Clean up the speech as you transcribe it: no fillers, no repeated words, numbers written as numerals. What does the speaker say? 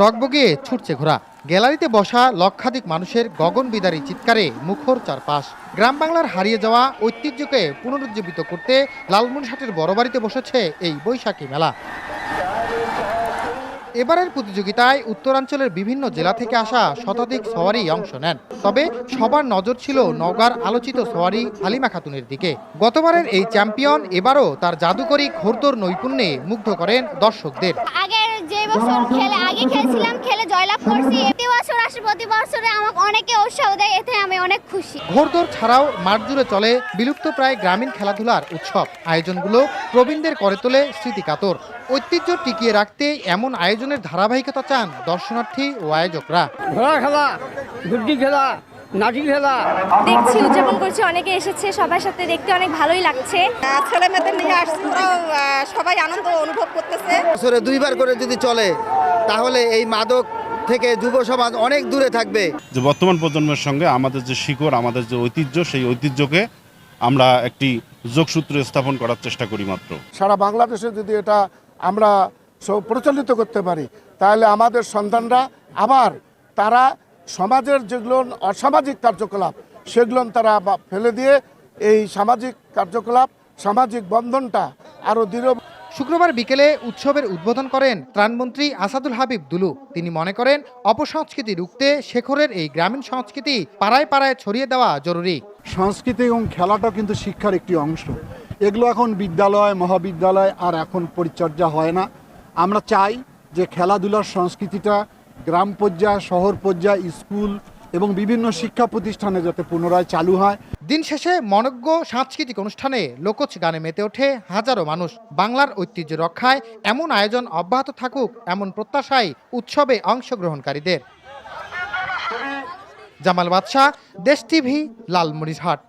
টগবগিয়ে ছুটছে ঘোড়া, গ্যালারিতে বসা লক্ষাধিক মানুষের গগনবিদারী চিৎকারে মুখর চারপাশ। গ্রাম বাংলার হারিয়ে যাওয়া ঐতিহ্যকে পুনরুজ্জীবিত করতে লালমনিরহাটের বড়বাড়িতে বসেছে এই বৈশাখী মেলা। এবারের প্রতিযোগিতায় উত্তরাঞ্চলের বিভিন্ন জেলা থেকে আসা শতাধিক সওয়ারি অংশ নেন। তবে সবার নজর ছিল নওগাঁর আলোচিত সওয়ারি হালিমা খাতুনের দিকে। গতবারের এই চ্যাম্পিয়ন এবারও তার জাদুকরী ঘোড়দৌড় নৈপুণ্যে মুগ্ধ করেন দর্শকদের। আগে খেলছিলাম, খেলে জয়লাভ করছি। প্রতি বছর আসে, প্রতি বছরে আমাকে অনেকে উৎসাহ দেয়, এতে আমি অনেক খুশি। ঘোড়দৌড় ছাড়াও মাঠ জুড়ে চলে বিলুপ্তপ্রায় গ্রামীণ খেলাধুলার উৎসব। আয়োজনগুলো প্রবীণদের করে তোলে স্মৃতিকাতর। ঐতিহ্য টিকিয়ে রাখতে এমন আয়োজনের ধারাবাহিকতা চান দর্শনার্থী ও আয়োজকরা। ঘোড়া খেলা, গুড্ডি খেলা, নাটি খেলা দেখছি, উদযাপন করছি, অনেকে এসেছে, সবার সাথে দেখতে অনেক ভালোই লাগছে। ছেলে মেয়েদের নিয়ে আসছি, ওরাও সবাই আনন্দ অনুভব করতেছে। বছরে দুইবার করে যদি চলে তাহলে এই মাদক থেকে যুব সমাজ অনেক দূরে থাকবে। যে বর্তমান প্রজন্মের সঙ্গে আমাদের যে শিকড়, আমাদের যে ঐতিহ্য, সেই ঐতিহ্যকে আমরা একটি যোগসূত্র স্থাপন করার চেষ্টা করি মাত্র। সারা বাংলাদেশে যদি এটা আমরা প্রচলিত করতে পারি, তাহলে আমাদের সন্তানরা আবার তারা সমাজের যেগুলো অসামাজিক কার্যকলাপ সেগুলো তারা ফেলে দিয়ে এই সামাজিক কার্যকলাপ, সামাজিক বন্ধনটা আরও দৃঢ়। শুক্রবার বিকেলে উৎসবের উদ্বোধন করেন ত্রাণমন্ত্রী আসাদুল হাবিব দুলু। তিনি মনে করেন অপসংস্কৃতি রুখতে শেখরের এই গ্রামীণ সংস্কৃতি পাড়ায় পাড়ায় ছড়িয়ে দেওয়া জরুরি। সংস্কৃতি এবং খেলাটা কিন্তু শিক্ষার একটি অংশ। এগুলো এখন বিদ্যালয়, মহাবিদ্যালয় আর এখন পরিচর্যা হয় না। আমরা চাই যে খেলাধুলার সংস্কৃতিটা গ্রাম পর্যায়ে, শহর পর্যায়ে, স্কুল এবং বিভিন্ন শিক্ষা প্রতিষ্ঠানে যাতে পুনরায় চালু হয়। দিন শেষে মনোজ্ঞ সাংস্কৃতিক অনুষ্ঠানে লোকজ গানে মেতে ওঠে হাজারো মানুষ। বাংলার ঐতিহ্য রক্ষায় এমন আয়োজন অব্যাহত থাকুক, এমন প্রত্যাশাই উৎসবে অংশগ্রহণকারীদের। জামাল বাদশা, দেশ টিভি, লালমনিরহাট।